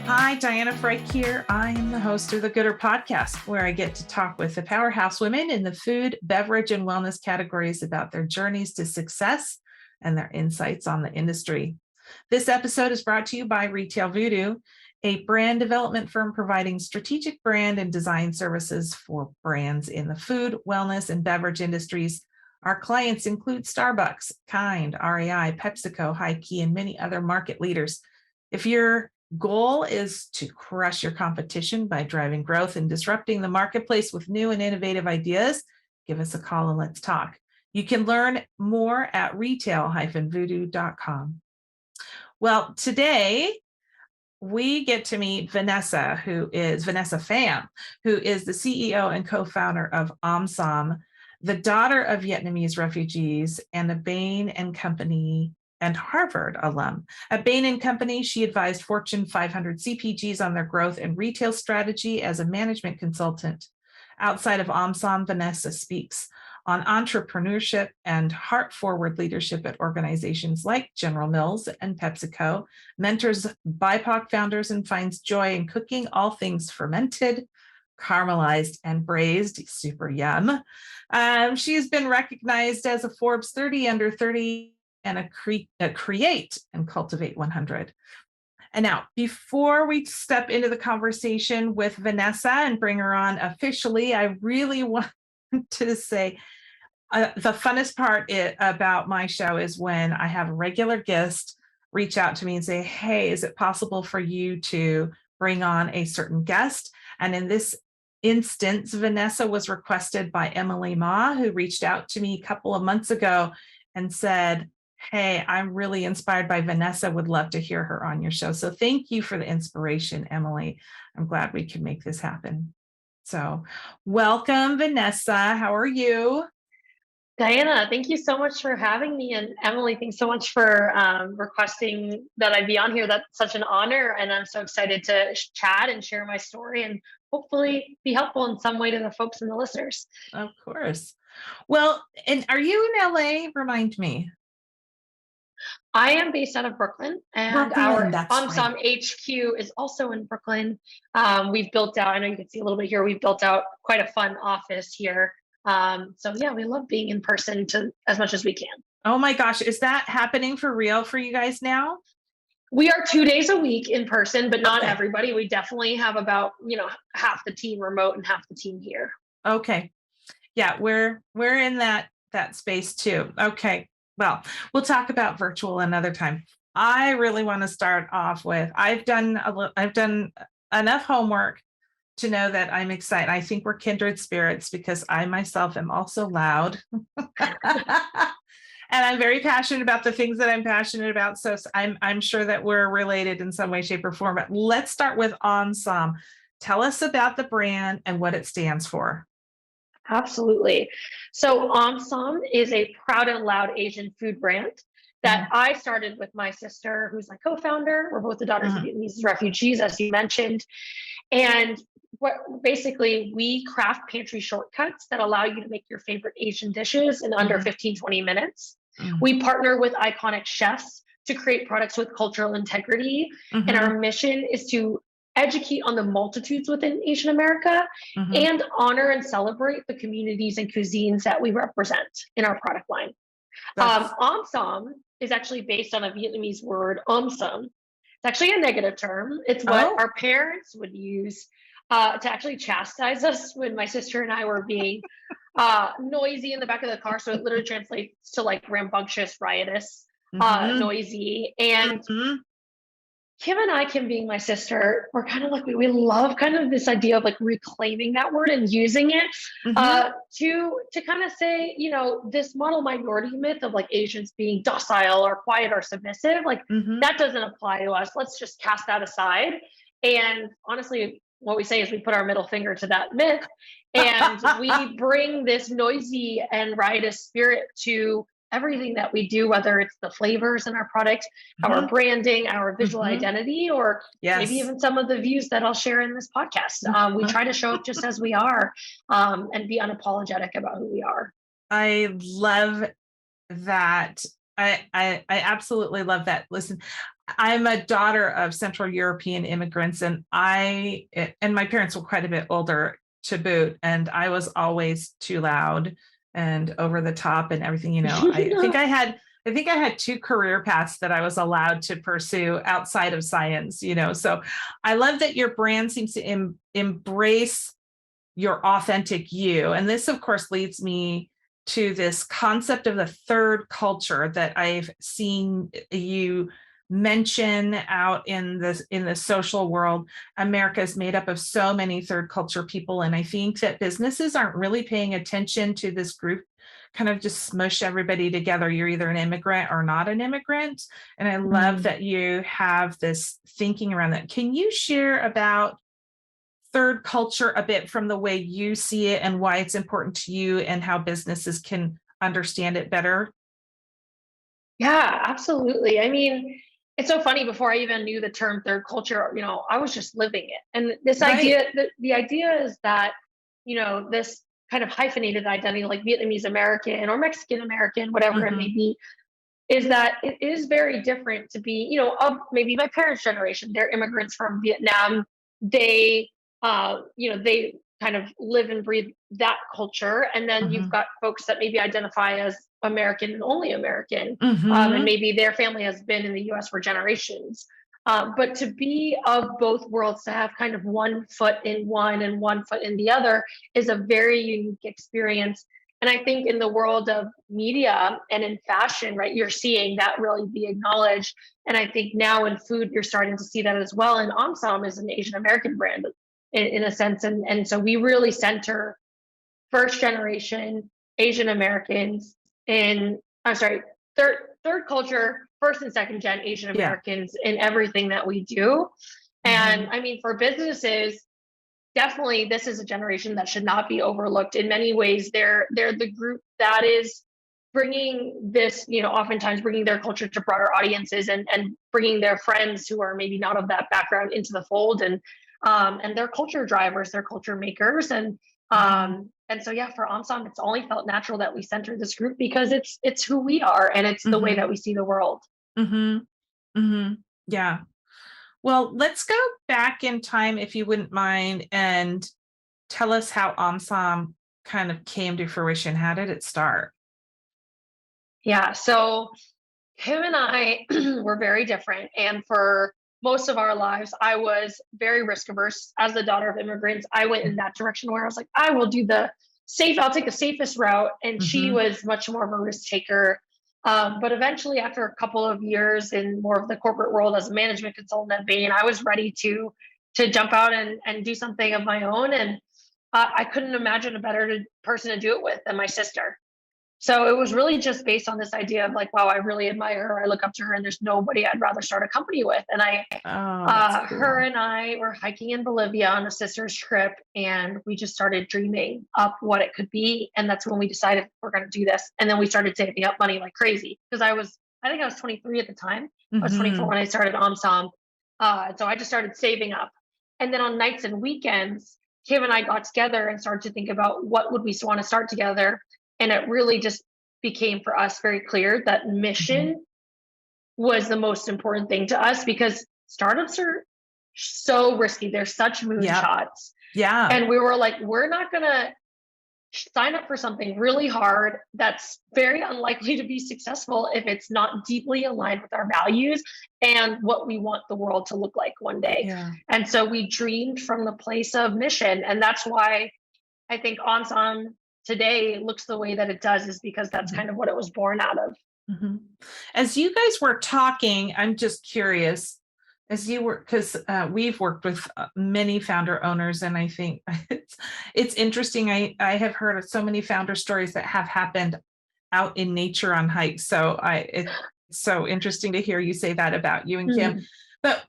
Hi, Diana Frake here. I am the host of the Gooder Podcast, where I get to talk with the powerhouse women in the food, beverage, and wellness categories about their journeys to success and their insights on the industry. This episode is brought to you by Retail Voodoo, a brand development firm providing strategic brand and design services for brands in the food, wellness, and beverage industries. Our clients include Starbucks, Kind, REI, PepsiCo, Hi-Key, and many other market leaders. If your goal is to crush your competition by driving growth and disrupting the marketplace with new and innovative ideas, give us a call and let's talk. You can learn more at retail-voodoo.com. Well, today we get to meet Vanessa Pham, who is the CEO and co-founder of Omsom, the daughter of Vietnamese refugees and a Bain and Company and Harvard alum. At Bain & Company, she advised Fortune 500 CPGs on their growth and retail strategy as a management consultant. Outside of Omsom, Vanessa speaks on entrepreneurship and heart-forward leadership at organizations like General Mills and PepsiCo, mentors BIPOC founders, and finds joy in cooking all things fermented, caramelized, and braised. Super yum. She has been recognized as a Forbes 30 under 30 and a Create and Cultivate 100. And now, before we step into the conversation with Vanessa and bring her on officially, I really want to say the funnest part about my show is when I have a regular guest reach out to me and say, hey, is it possible for you to bring on a certain guest? And in this instance, Vanessa was requested by Emily Ma, who reached out to me a couple of months ago and said, hey, I'm really inspired by Vanessa, would love to hear her on your show. So thank you for the inspiration, Emily. I'm glad we could make this happen. So welcome, Vanessa. How are you? Diana, thank you so much for having me. And Emily, thanks so much for requesting that I be on here. That's such an honor. And I'm so excited to chat and share my story and hopefully be helpful in some way to the folks and the listeners. Of course. Well, and are you in LA? Remind me. I am based out of Brooklyn, and our Omsom HQ is also in Brooklyn. We've built out, I know you can see a little bit here, we've built out quite a fun office here. So yeah, we love being in person as much as we can. Oh my gosh, is that happening for real for you guys now? We are 2 days a week in person, but not everybody. We definitely have about, half the team remote and half the team here. Okay. Yeah, we're in that space too. Okay. Well, we'll talk about virtual another time. I really want to start off with, I've done enough homework to know that I'm excited. I think we're kindred spirits because I myself am also loud. And I'm very passionate about the things that I'm passionate about. So I'm sure that we're related in some way, shape, or form. But let's start with Omsom. Tell us about the brand and what it stands for. Absolutely. So Omsom is a proud and loud Asian food brand that I started with my sister, who's my co-founder. We're both the daughters of Vietnamese refugees, as you mentioned. And basically, we craft pantry shortcuts that allow you to make your favorite Asian dishes in under 15, 20 minutes. We partner with iconic chefs to create products with cultural integrity. And our mission is to educate on the multitudes within Asian America and honor and celebrate the communities and cuisines that we represent in our product line. Omsom is actually based on a Vietnamese word, Omsom. It's actually a negative term. It's what our parents would use to actually chastise us when my sister and I were being noisy in the back of the car. So it literally translates to like rambunctious, riotous, noisy. And Kim being my sister, we're kind of like, we love kind of this idea of like reclaiming that word and using it to kind of say, this model minority myth of like Asians being docile or quiet or submissive, like that doesn't apply to us. Let's just cast that aside. And honestly, what we say is we put our middle finger to that myth and we bring this noisy and riotous spirit to everything that we do, whether it's the flavors in our product, our branding, our visual identity, or maybe even some of the views that I'll share in this podcast. We try to show up just as we are and be unapologetic about who we are. I love that. I absolutely love that. Listen, I'm a daughter of Central European immigrants, and my parents were quite a bit older to boot, and I was always too loud and over the top and everything. I think I had two career paths that I was allowed to pursue outside of science. So I love that your brand seems to embrace your authentic you, and this, of course, leads me to this concept of the third culture that I've seen you mention out in the social world. America is made up of so many third culture people, and I think that businesses aren't really paying attention to this group, kind of just smush everybody together. You're either an immigrant or not an immigrant, and I love that you have this thinking around that. Can you share about third culture a bit from the way you see it and why it's important to you and how businesses can understand it better? Yeah, absolutely. I mean, it's so funny. Before I even knew the term third culture, I was just living it. And this Right. idea, the idea is that, this kind of hyphenated identity, like Vietnamese American or Mexican American, whatever it may Mm-hmm. be, is that it is very different to be, of maybe my parents' generation. They're immigrants from Vietnam. They kind of live and breathe that culture. And then you've Mm-hmm. got folks that maybe identify as American and only American, and Mm-hmm. maybe their family has been in the US for generations. But to be of both worlds, to have kind of one foot in one and one foot in the other, is a very unique experience. And I think in the world of media and in fashion, right, you're seeing that really be acknowledged. And I think now in food, you're starting to see that as well. And Omsom is an Asian American brand in a sense. And so we really center first generation Asian Americans in, I'm sorry, third culture, first and second gen Asian Yeah. Americans in everything that we do. And Mm-hmm. I mean, for businesses, definitely this is a generation that should not be overlooked. In many ways, they're the group that is bringing this, oftentimes bringing their culture to broader audiences, and bringing their friends who are maybe not of that background into the fold, and they're culture drivers, they're culture makers. Mm-hmm. And so yeah, for Omsom, it's only felt natural that we center this group because it's who we are, and it's the way Mm-hmm. that we see the world. Mm-hmm. Mm-hmm. Yeah. Well, let's go back in time, if you wouldn't mind, and tell us how Omsom kind of came to fruition. How did it start? Yeah, so him and I were very different. And for most of our lives, I was very risk averse. As the daughter of immigrants, I went in that direction where I was like, I'll take the safest route. And she Mm-hmm. was much more of a risk taker. But eventually, after a couple of years in more of the corporate world as a management consultant at Bain, I was ready to jump out and do something of my own. And I couldn't imagine a better person to do it with than my sister. So it was really just based on this idea of like, wow, I really admire her. I look up to her, and there's nobody I'd rather start a company with. And Oh, that's her cool. and I were hiking in Bolivia on a sister's trip, and we just started dreaming up what it could be. And that's when we decided we're going to do this. And then we started saving up money like crazy because I think I was 23 at the time. I was 24 Mm-hmm. when I started Omsom. So I just started saving up. And then on nights and weekends, Kim and I got together and started to think about what would we want to start together. And it really just became for us very clear that Mm-hmm. mission was the most important thing to us, because startups are so risky. They're such Yep. moonshots. Yeah. And we were like, we're not going to sign up for something really hard that's very unlikely to be successful if it's not deeply aligned with our values and what we want the world to look like one day. Yeah. And so we dreamed from the place of mission. And that's why I think Omsom today looks the way that it does, is because that's Mm-hmm. kind of what it was born out of. Mm-hmm. As you guys were talking, I'm just curious, as you were, because we've worked with many founder owners, and I think it's interesting. I have heard of so many founder stories that have happened out in nature on hikes. So it's so interesting to hear you say that about you and Kim. Mhm. But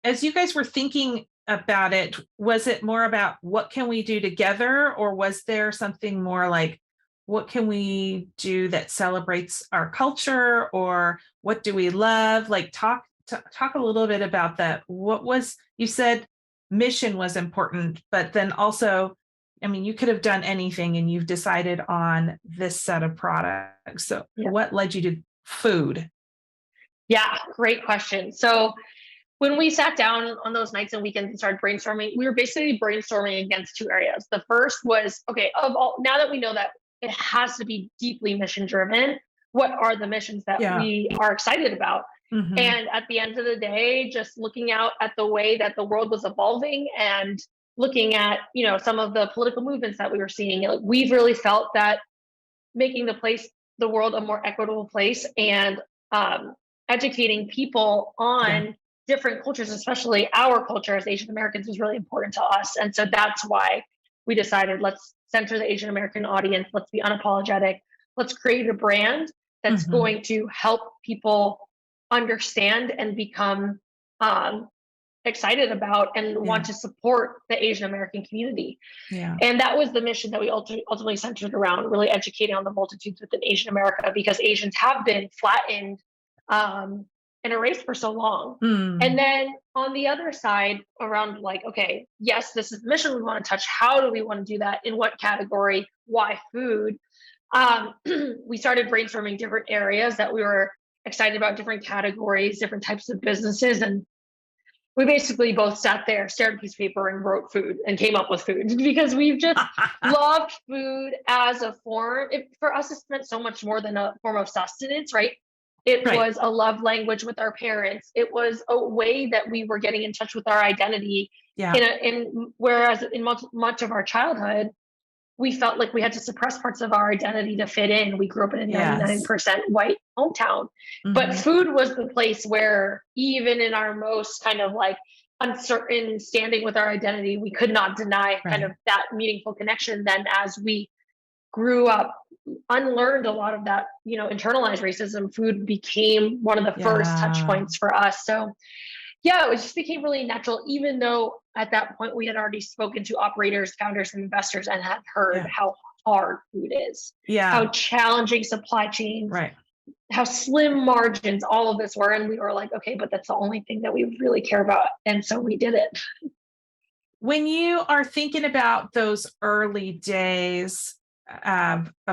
as you guys were thinking about it, was it more about what can we do together, or was there something more like, what can we do that celebrates our culture, or what do we love? Like talk a little bit about that. What was, you said mission was important, but then also, I mean, you could have done anything and you've decided on this set of products. So Yeah. what led you to food? Yeah, great question. So when we sat down on those nights and weekends and started brainstorming, we were basically brainstorming against two areas. The first was, okay, of all, now that we know that it has to be deeply mission driven, what are the missions that Yeah. we are excited about? Mhm. And at the end of the day, just looking out at the way that the world was evolving and looking at, some of the political movements that we were seeing, we've really felt that making the world a more equitable place, and educating people Yeah. on different cultures, especially our culture as Asian Americans, was really important to us. And so that's why we decided, let's center the Asian American audience. Let's be unapologetic. Let's create a brand that's Mhm. going to help people understand and become um, excited about and Yeah. want to support the Asian American community. Yeah. And that was the mission that we ultimately centered around, really educating on the multitudes within Asian America, because Asians have been flattened um, and erased for so long. And Mm. then on the other side, around like, okay, yes, this is the mission we want to touch. How do we want to do that? In what category? Why food? Um, we started brainstorming different areas that we were excited about, different categories, different types of businesses. And we basically both sat there, stared at a piece of paper, and wrote food and came up with food because we've just loved food as a form. For us, it's meant so much more than a form of sustenance, right? It Right. was a love language with our parents. It was a way that we were getting in touch with our identity. Yeah. Whereas in much of our childhood, we felt like we had to suppress parts of our identity to fit in. We grew up in a Yes. 99% white hometown, but Mhm. food was the place where, even in our most kind of like uncertain standing with our identity, we could not deny kind of Right. that meaningful connection. Then, as we grew up, unlearned a lot of that, internalized racism, food became one of the first touch Yeah. points for us. So yeah, it just became really natural, even though at that point we had already spoken to operators, founders, and investors, and had heard Yeah. how hard food is, how Yeah. challenging supply chains, Right. how slim margins, all of this were. And we were like, okay, but that's the only thing that we really care about. And so we did it. When you are thinking about those early days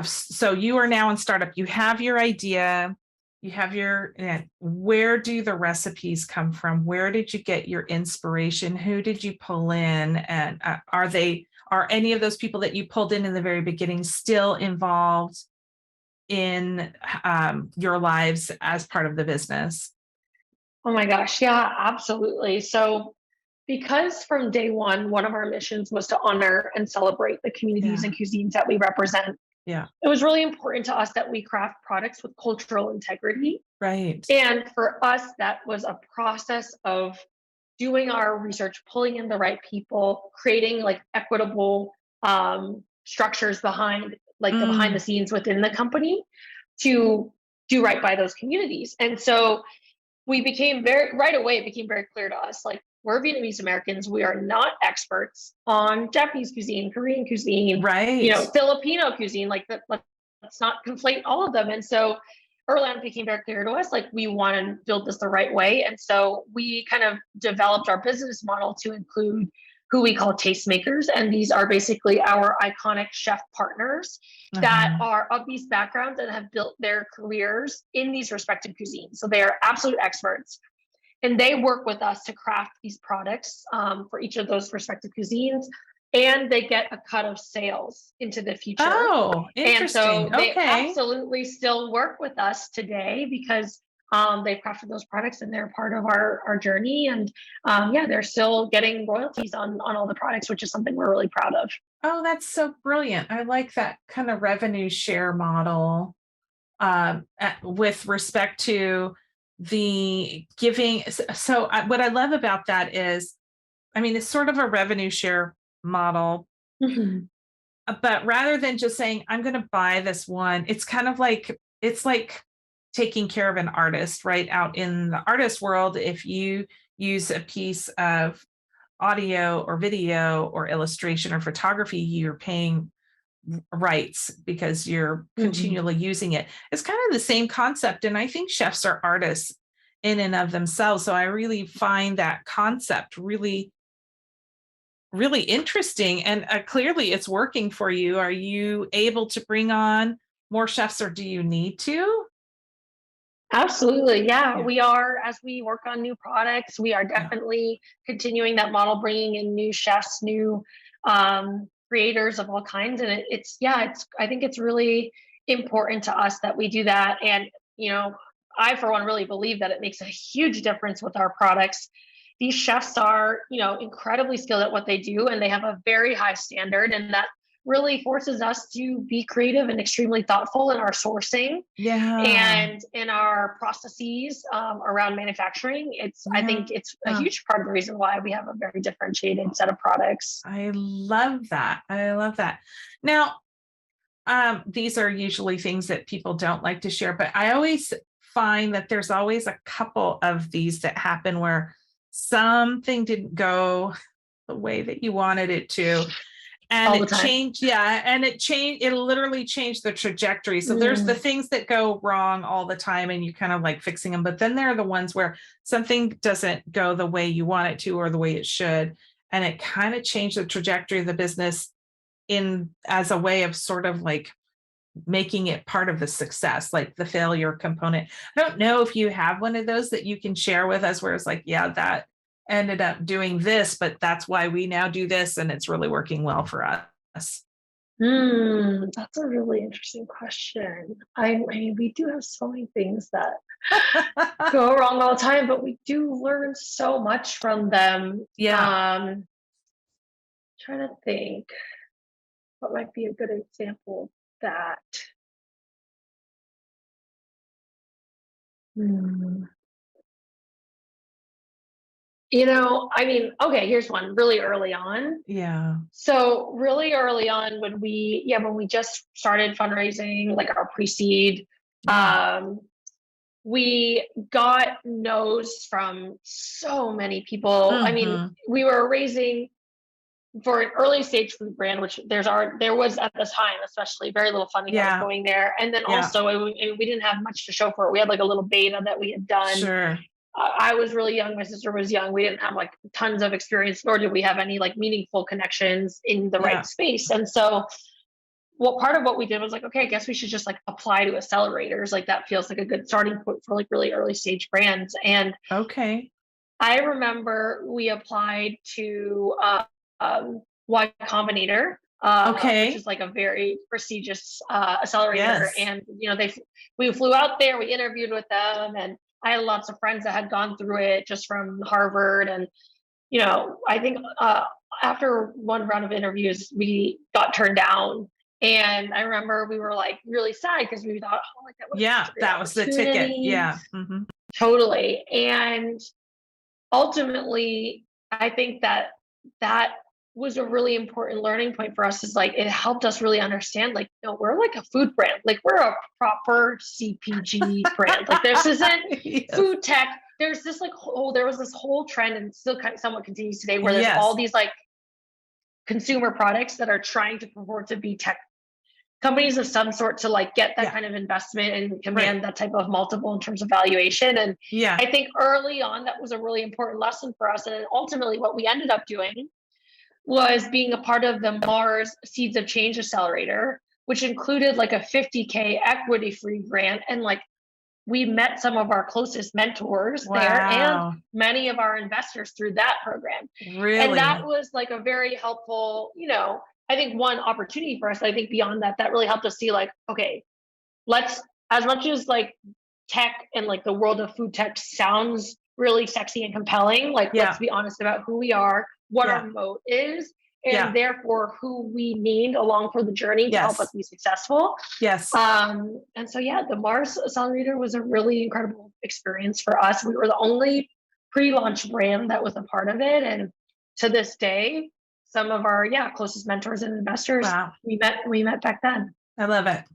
so you are now in startup, you have your idea, you have where do the recipes come from? Where did you get your inspiration? Who did you pull in? And are any of those people that you pulled in the very beginning still involved in your lives as part of the business? Oh my gosh. Yeah, absolutely. So, because from day one of our missions was to honor and celebrate the communities Yeah. and cuisines that we represent, Yeah. it was really important to us that we craft products with cultural integrity. Right. And for us, that was a process of doing our research, pulling in the right people, creating like equitable structures behind, like the behind the Mm. scenes within the company, to do right by those communities. And so we became right away, it became very clear to us, like, we're Vietnamese Americans. We are not experts on Japanese cuisine, Korean cuisine, Right. Filipino cuisine. Like that, let's not conflate all of them. And so early on, it became very clear to us, like, we want to build this the right way. And so we kind of developed our business model to include who we call tastemakers. And these are basically our iconic chef partners that Uh-huh. are of these backgrounds and have built their careers in these respective cuisines. So they are absolute experts. And they work with us to craft these products for each of those respective cuisines. And they get a cut of sales into the future. Oh, And so interesting. they Okay. absolutely still work with us today because they've crafted those products and they're part of our journey. And yeah, they're still getting royalties on all the products, which is something we're really proud of. Oh, that's so brilliant. I like that kind of revenue share model with respect to the giving. What I love about that is, I mean, it's sort of a revenue share model, Mhm. but rather than just saying, I'm going to buy this one, it's like taking care of an artist, right? Out in the artist world, if you use a piece of audio or video or illustration or photography, you're paying rights because you're Mhm. continually using it. It's kind of the same concept. And I think chefs are artists in and of themselves. So I really find that concept really, really interesting. And clearly it's working for you. Are you able to bring on more chefs or do you need to? Absolutely. Yeah, Yeah. we are. As we work on new products, we are Yeah. definitely continuing that model, bringing in new chefs, new creators of all kinds. And I think it's really important to us that we do that. And, you know, I, for one, really believe that it makes a huge difference with our products. These chefs are, incredibly skilled at what they do, and they have a very high standard. And that really forces us to be creative and extremely thoughtful in our sourcing Yeah. and in our processes around manufacturing. I Yeah. think it's a huge part of the reason why we have a very differentiated set of products. I love that. I love that. Now, these are usually things that people don't like to share, but I always find that there's always a couple of these that happen where something didn't go the way that you wanted it to. And All the it time. changed, yeah. And it literally changed the trajectory. So there's the things that go wrong all the time and you kind of like fixing them. But then there are the ones where something doesn't go the way you want it to or the way it should. And it kind of changed the trajectory of the business in as a way of sort of like making it part of the success, like the failure component. I don't know if you have one of those that you can share with us where it's like, yeah, that ended up doing this, but that's why we now do this and it's really working well for us. That's a really interesting question. I mean, we do have so many things that go wrong all the time, but we do learn so much from them. Yeah. Trying to think what might be a good example of that. Hmm. I mean, okay, here's one really early on. Yeah. So really early on when we just started fundraising, like our pre-seed, Yeah. we got no's from so many people. I mean, Mm-hmm. we were raising for an early stage food brand, which there was at this time, especially very little funding that was Yeah. going there. And then Yeah. also we didn't have much to show for it. We had like a little beta that we had done. Sure. I was really young. My sister was young. We didn't have like tons of experience, nor did we have any like meaningful connections in the right Yeah. space. And so, part of what we did was like, okay, I guess we should just like apply to accelerators. Like that feels like a good starting point for like really early stage brands. And Okay. I remember we applied to Y Combinator, which Okay. is like a very prestigious accelerator. Yes. And we flew out there, we interviewed with them, and I had lots of friends that had gone through it just from Harvard. And I think after one round of interviews, we got turned down. And I remember we were like really sad because we thought, oh, like that was Yeah. such a great That was the ticket. opportunity. Yeah. Mm-hmm. Totally. And ultimately, I think that was a really important learning point for us. Is like it helped us really understand, like, we're like a food brand, like we're a proper CPG brand. Like this isn't Yes. food tech. There's this like there was this whole trend, and still kind of somewhat continues today, where there's Yes. all these like consumer products that are trying to purport to be tech companies of some sort to like get that kind of investment and command that type of multiple in terms of valuation. And Yeah. I think early on that was a really important lesson for us. And ultimately what we ended up doing was being a part of the Mars Seeds of Change Accelerator, which included like a 50K equity free grant. And like we met some of our closest mentors there and many of our investors through that program. Really? And that was like a very helpful, I think one opportunity for us. I think beyond that, that really helped us see like, okay, as much as like tech and like the world of food tech sounds really sexy and compelling, like let's be honest about who we are, what our moat is, and therefore who we need along for the journey to help us be successful. Yes. And so, the Mars Accelerator was a really incredible experience for us. We were the only pre-launch brand that was a part of it. And to this day, some of our closest mentors and investors we met back then. I love it.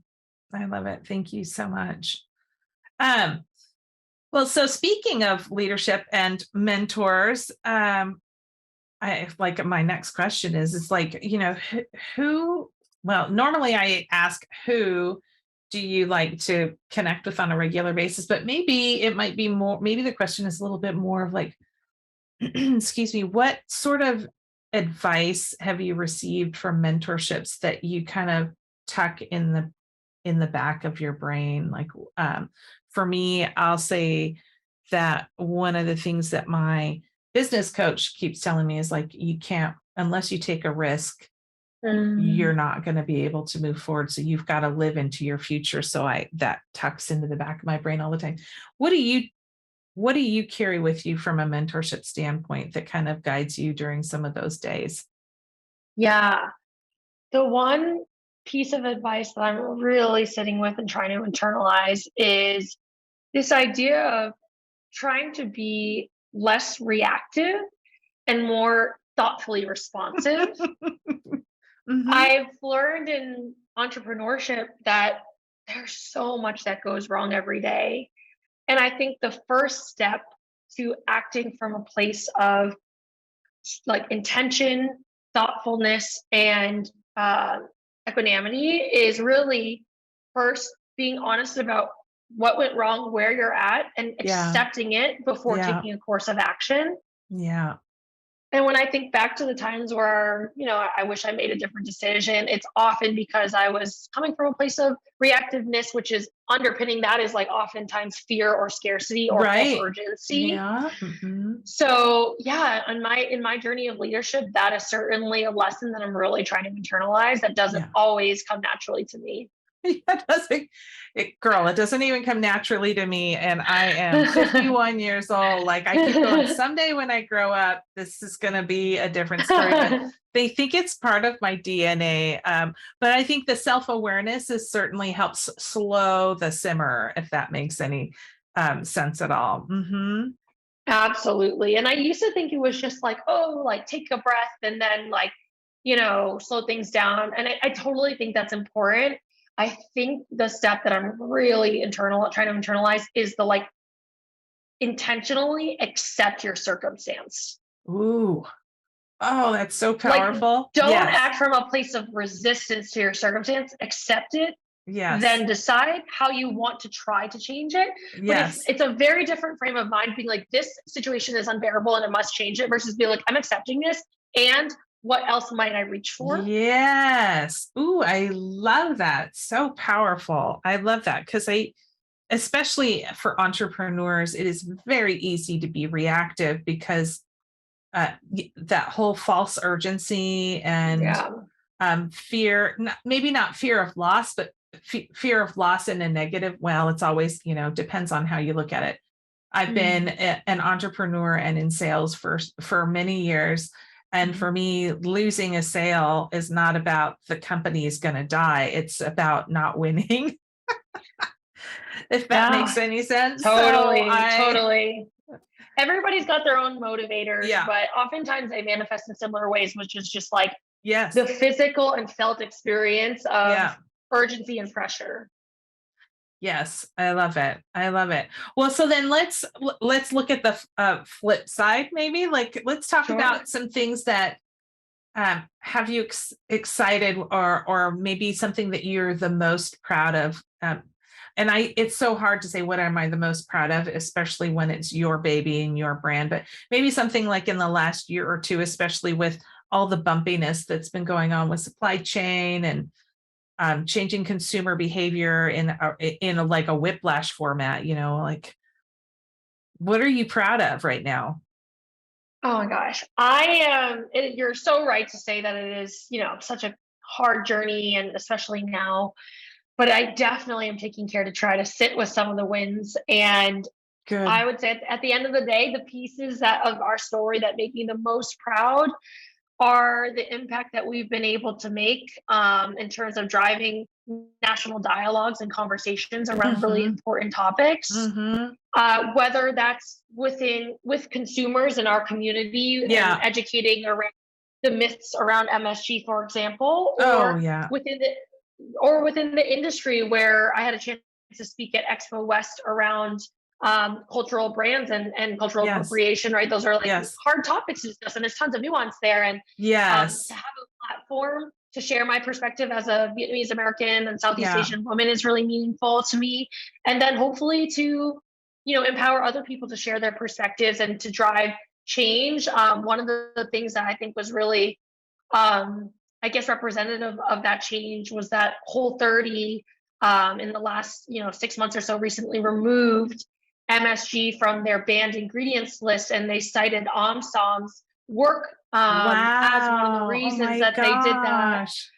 Thank you so much. Well, so speaking of leadership and mentors, I like my next question is like, who, well, normally I ask who do you like to connect with on a regular basis, but maybe it might be more, maybe the question is a little bit more of like, excuse me, what sort of advice have you received from mentorships that you kind of tuck in the back of your brain, like for me, I'll say that one of the things that my business coach keeps telling me is like, you can't, unless you take a risk, you're not going to be able to move forward. So you've got to live into your future. So that tucks into the back of my brain all the time. What do you carry with you from a mentorship standpoint that kind of guides you during some of those days? Yeah. The one piece of advice that I'm really sitting with and trying to internalize is this idea of trying to be less reactive and more thoughtfully responsive. I've learned in entrepreneurship that there's so much that goes wrong every day. And I think the first step to acting from a place of like intention, thoughtfulness, and equanimity is really first being honest about what went wrong, where you're at, and accepting it before taking a course of action. Yeah. And when I think back to the times where, I wish I made a different decision, it's often because I was coming from a place of reactiveness, which is underpinning that is like oftentimes fear or scarcity or false urgency. Yeah. So in my journey of leadership, that is certainly a lesson that I'm really trying to internalize that doesn't always come naturally to me. It doesn't even come naturally to me. And I am 51 years old. Like I keep going, someday when I grow up, this is going to be a different story. But they think it's part of my DNA. But I think the self-awareness certainly helps slow the simmer, if that makes any sense at all. Absolutely. And I used to think it was just like, take a breath and then slow things down. And I totally think that's important. I think the step that I'm really trying to internalize is the intentionally accept your circumstance. Ooh. Oh, that's so powerful. Don't act from a place of resistance to your circumstance. Accept it. Yes. Then decide how you want to try to change it. Yes. But it's a very different frame of mind being like, this situation is unbearable and I must change it versus be like, I'm accepting this. And what else might I reach for? Yes. Ooh, I love that. So powerful. I love that because especially for entrepreneurs, it is very easy to be reactive because that whole false urgency and fear, maybe not fear of loss, but fear of loss in a negative. Well, it's always, depends on how you look at it. I've been an entrepreneur and in sales for many years. And for me, losing a sale is not about the company is going to die. It's about not winning. If that makes any sense. Totally. Everybody's got their own motivators, but oftentimes they manifest in similar ways, which is just like the physical and felt experience of urgency and pressure. Yes, I love it. Well, so then let's look at the flip side, maybe. Let's talk about some things that have you excited, or maybe something that you're the most proud of. And it's so hard to say what am I the most proud of, especially when it's your baby and your brand. But maybe something like in the last year or two, especially with all the bumpiness that's been going on with supply chain and changing consumer behavior in a whiplash format, what are you proud of right now? Oh my gosh. You're so right to say that it is, such a hard journey, and especially now, but I definitely am taking care to try to sit with some of the wins. And Good. I would say at the end of the day, the pieces of our story that make me the most proud are the impact that we've been able to make in terms of driving national dialogues and conversations around really important topics, whether that's with consumers in our community and educating around the myths around MSG, for example, or within the industry where I had a chance to speak at Expo West around cultural brands and cultural appropriation, right? Those are hard topics to discuss, and there's tons of nuance there. And to have a platform to share my perspective as a Vietnamese American and Southeast Asian woman is really meaningful to me. And then hopefully to, empower other people to share their perspectives and to drive change. One of the things that I think was really, representative of that change was that Whole30 in the last 6 months or so, recently removed MSG from their banned ingredients list, and they cited Omsom's work as one of the Wow. Oh reasons my that they did that. gosh.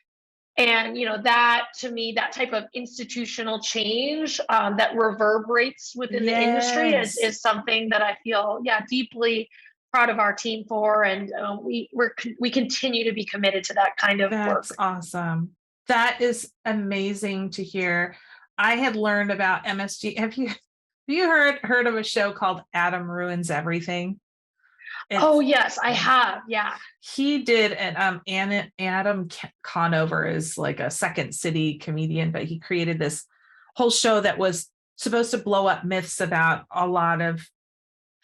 And that, to me, that type of institutional change that reverberates within the industry Yes. is something that I feel, deeply proud of our team for, and we continue to be committed to that kind of That's work. awesome. That is amazing to hear. I had learned about MSG. Have you heard of a show called Adam Ruins Everything? Oh It's yes, I have. Yeah. he did, and Adam Conover is like a Second City comedian, but he created this whole show that was supposed to blow up myths about a lot of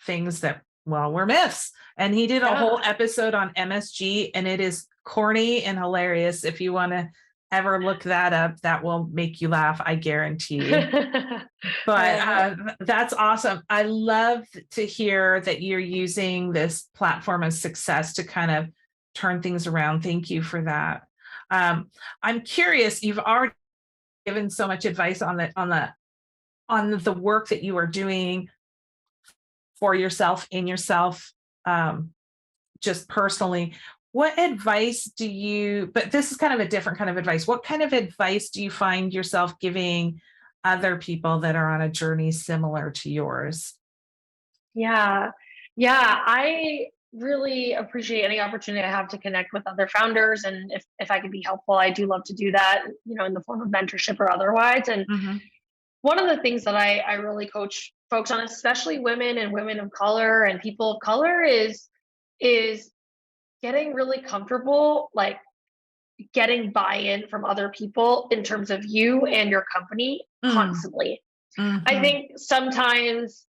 things that, well, were myths. And he did a whole Yeah. episode on MSG, and it is corny and hilarious. If you want to ever look that up, that will make you laugh, I guarantee. I But love that's awesome. I love to hear that you're using this platform of success to kind of turn things around. Thank you for that. I'm curious, you've already given so much advice on the work that you are doing for yourself, in yourself, just personally. What advice do you, but this is kind of a different kind of advice. What kind of advice do you find yourself giving other people that are on a journey similar to yours? Yeah. Yeah. I really appreciate any opportunity I have to connect with other founders. And if I can be helpful, I do love to do that, in the form of mentorship or otherwise. And Mm-hmm. one of the things that I really coach folks on, especially women and women of color and people of color, is getting really comfortable, like getting buy-in from other people in terms of you and your company constantly. I Mm-hmm. think sometimes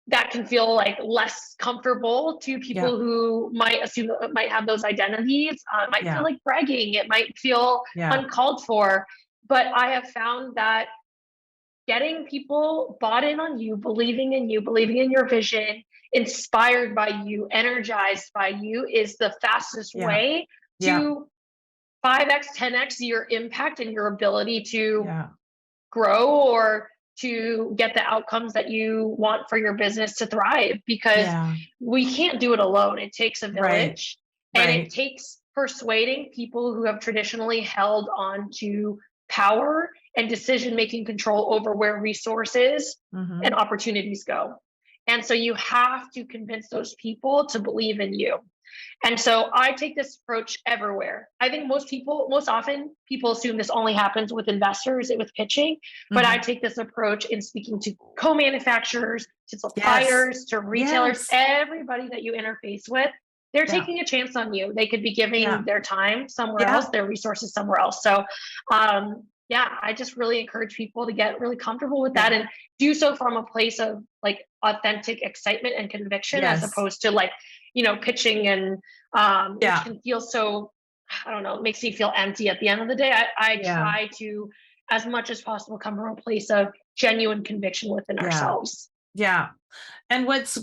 that can feel like less comfortable to Yeah. people who might have those identities. It might feel Yeah. like bragging. It might feel Yeah. uncalled for. But I have found that getting people bought in on you, believing in your vision, inspired by you, energized by you, is the fastest Yeah. way Yeah. to 5x, 10x your impact and your ability to Yeah. grow or to get the outcomes that you want for your business to thrive, because Yeah. we can't do it alone. It takes a Right. village, and it Right. takes persuading people who have traditionally held on to power and decision making control over where resources Mm-hmm. and opportunities go. And so you have to convince those people to believe in you. And so I take this approach everywhere. I think most often people assume this only happens with investors, with pitching, but I Mm-hmm. take this approach in speaking to co-manufacturers, to Yes. suppliers, to retailers, Yes. everybody that you interface with. They're Yeah. taking a chance on you. They could be Yeah. giving their time somewhere else, Yeah. their resources somewhere else. So, I just really encourage people to get really comfortable with that Yeah. and do so from a place of like authentic excitement and conviction, as Yes. opposed to like, pitching and which Yeah. can feel so, I don't know, it makes me feel empty at the end of the day. I Yeah. try to, as much as possible, come from a place of genuine conviction within Yeah. ourselves. Yeah. And what's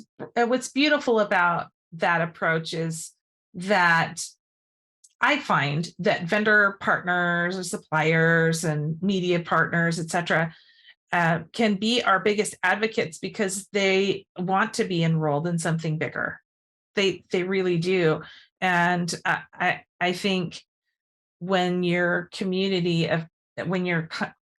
beautiful about that approach is that I find that vendor partners or suppliers and media partners, et cetera, can be our biggest advocates because they want to be enrolled in something bigger. They really do. And I think when your community of when your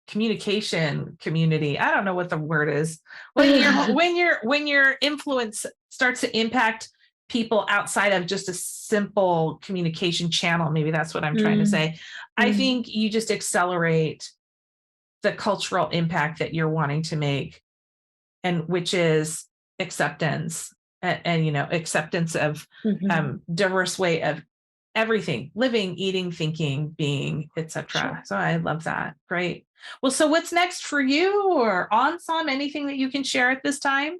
communication community, I don't know what the word is, when your influence starts to impact people outside of just a simple communication channel, maybe that's what I'm trying to Mm, say. I mm, think you just accelerate the cultural impact that you're wanting to make, and which is acceptance, and acceptance of mhm. diverse way of everything, living, eating, thinking, being, etc. Sure. So I love that. Great. Well, so what's next for you or Onsom? Anything that you can share at this time?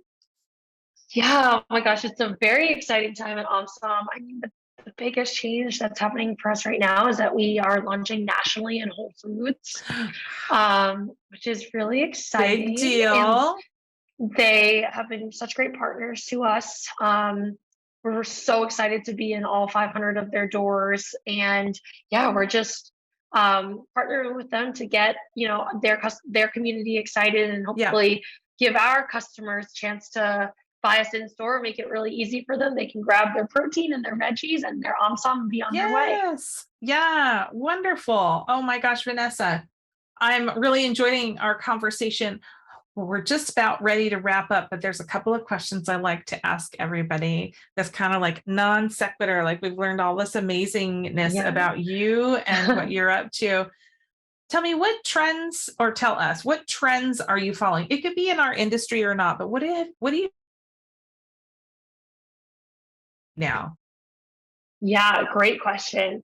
Yeah. Oh my gosh, it's a very exciting time at Omsom. I mean, the biggest change that's happening for us right now is that we are launching nationally in Whole Foods, which is really Big exciting. And deal. they have been such great partners to us. We're so excited to be in all 500 of their doors. And yeah, we're just partnering with them to get, their community excited, and Yeah. hopefully give our customers a chance to buy us in store, make it really easy for them. They can grab their protein and their veggies and their Omsom and be on their way. Yes. Yeah. Wonderful. Oh my gosh, Vanessa, I'm really enjoying our conversation. Well, we're just about ready to wrap up, but there's a couple of questions I like to ask everybody that's kind of like non sequitur. Like we've learned all this amazingness about you and what you're up to. Tell me what trends, or tell us what trends are you following? It could be in our industry or not, but what do you now? Yeah, great question.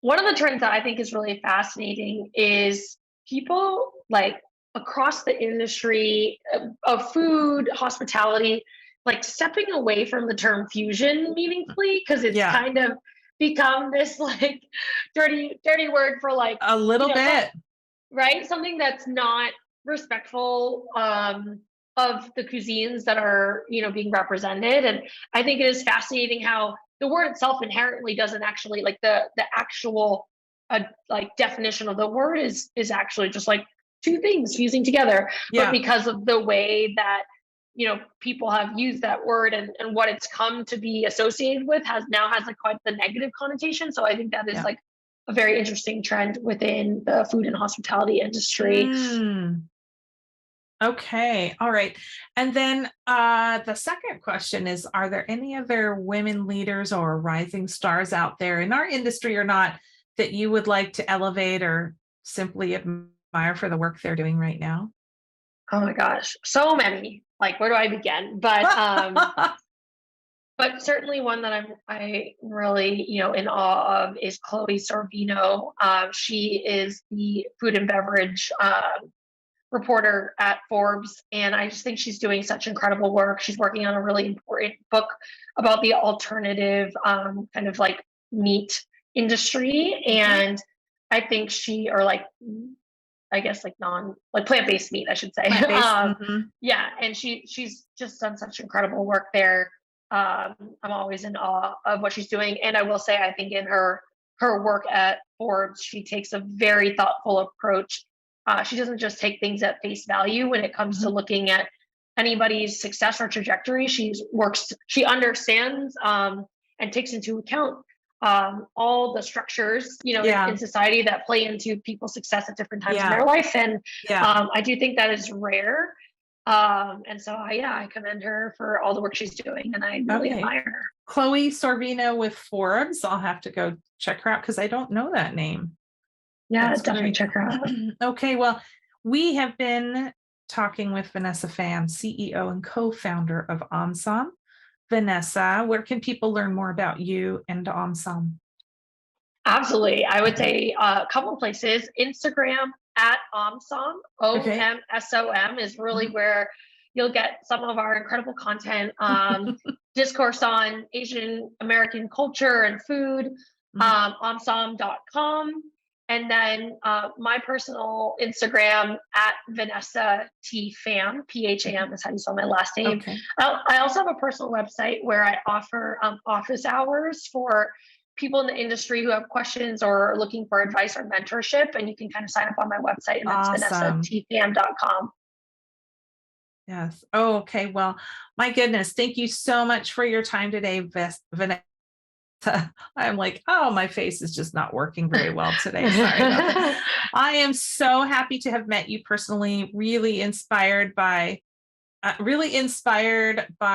One of the trends that I think is really fascinating is people like across the industry of food, hospitality, like stepping away from the term fusion meaningfully, because it's Yeah, kind of become this like dirty word for like, a little bit. right? Something that's not respectful of the cuisines that are, being represented. And I think it is fascinating how the word itself inherently doesn't actually, like, the actual like definition of the word is actually just like two things fusing together. But Yeah, because of the way that people have used that word, and what it's come to be associated with has like quite the negative connotation. So I think that is yeah. like a very interesting trend within the food and hospitality industry. Okay. All right. And then the second question is, are there any other women leaders or rising stars out there in our industry or not that you would like to elevate or simply admire for the work they're doing right now? Oh my gosh, so many. Like, where do I begin? But certainly one that I really, in awe of is Chloe Sorvino. She is the food and beverage reporter at Forbes, and I just think she's doing such incredible work. She's working on a really important book about the alternative kind of like meat industry, and I think or like, I guess like like plant-based meat, I should say. Plant-based. Yeah, and she's just done such incredible work there. I'm always in awe of what she's doing, and I will say I think in her work at Forbes, she takes a very thoughtful approach. She doesn't just take things at face value when it comes to looking at anybody's success or trajectory. She understands and takes into account all the structures, in society that play into people's success at different times in their life. And I do think that is rare. And so I commend her for all the work she's doing, and I really admire her. Chloe Sorvino with Forbes. I'll have to go check her out because I don't know that name. Yeah, definitely check her out. Okay, well, we have been talking with Vanessa Pham, CEO and co-founder of Omsom. Vanessa, where can people learn more about you and Omsom? Absolutely. I would say a couple of places. Instagram at Omsom, OMSOM is really where you'll get some of our incredible content, discourse on Asian American culture and food, omsom.com. And then my personal Instagram at Vanessa T Pham, Pham is how you spell my last name. I also have a personal website where I offer office hours for people in the industry who have questions or are looking for advice or mentorship. And you can kind of sign up on my website, and that's vanessatpham.com. Yes. Oh, okay. Well, my goodness. Thank you so much for your time today, Vanessa. I'm like, oh, my face is just not working very well today. Sorry about that. I am so happy to have met you personally. Really inspired by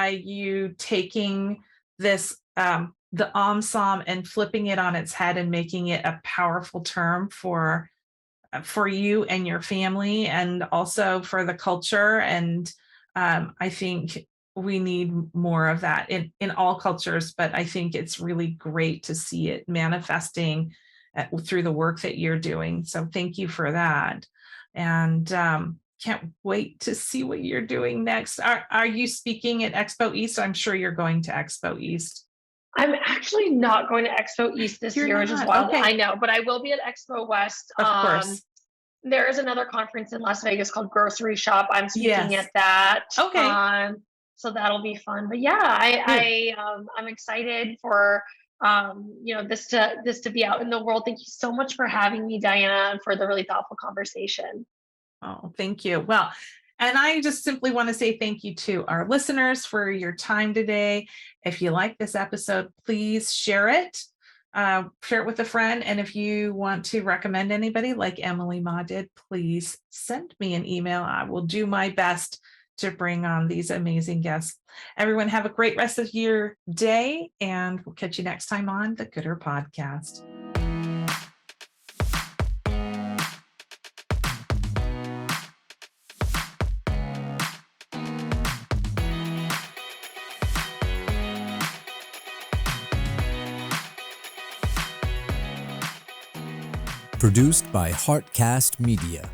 you taking this, the Omsom, and flipping it on its head and making it a powerful term for you and your family, and also for the culture. And I think we need more of that in all cultures, but I think it's really great to see it manifesting through the work that you're doing. So thank you for that. And can't wait to see what you're doing next. Are you speaking at Expo East? I'm sure you're going to Expo East. I'm actually not going to Expo East this year, which is wild. I know, but I will be at Expo West. Of course. There is another conference in Las Vegas called Grocery Shop. I'm speaking at that. So that'll be fun. But yeah, I'm excited for this to be out in the world. Thank you so much for having me, Diana, and for the really thoughtful conversation. Oh, thank you. Well, and I just simply want to say thank you to our listeners for your time today. If you like this episode, please share it. Share it with a friend. And if you want to recommend anybody like Emily Ma did, please send me an email. I will do my best to bring on these amazing guests. Everyone have a great rest of your day, and we'll catch you next time on the Gooder Podcast. Produced by Heartcast Media.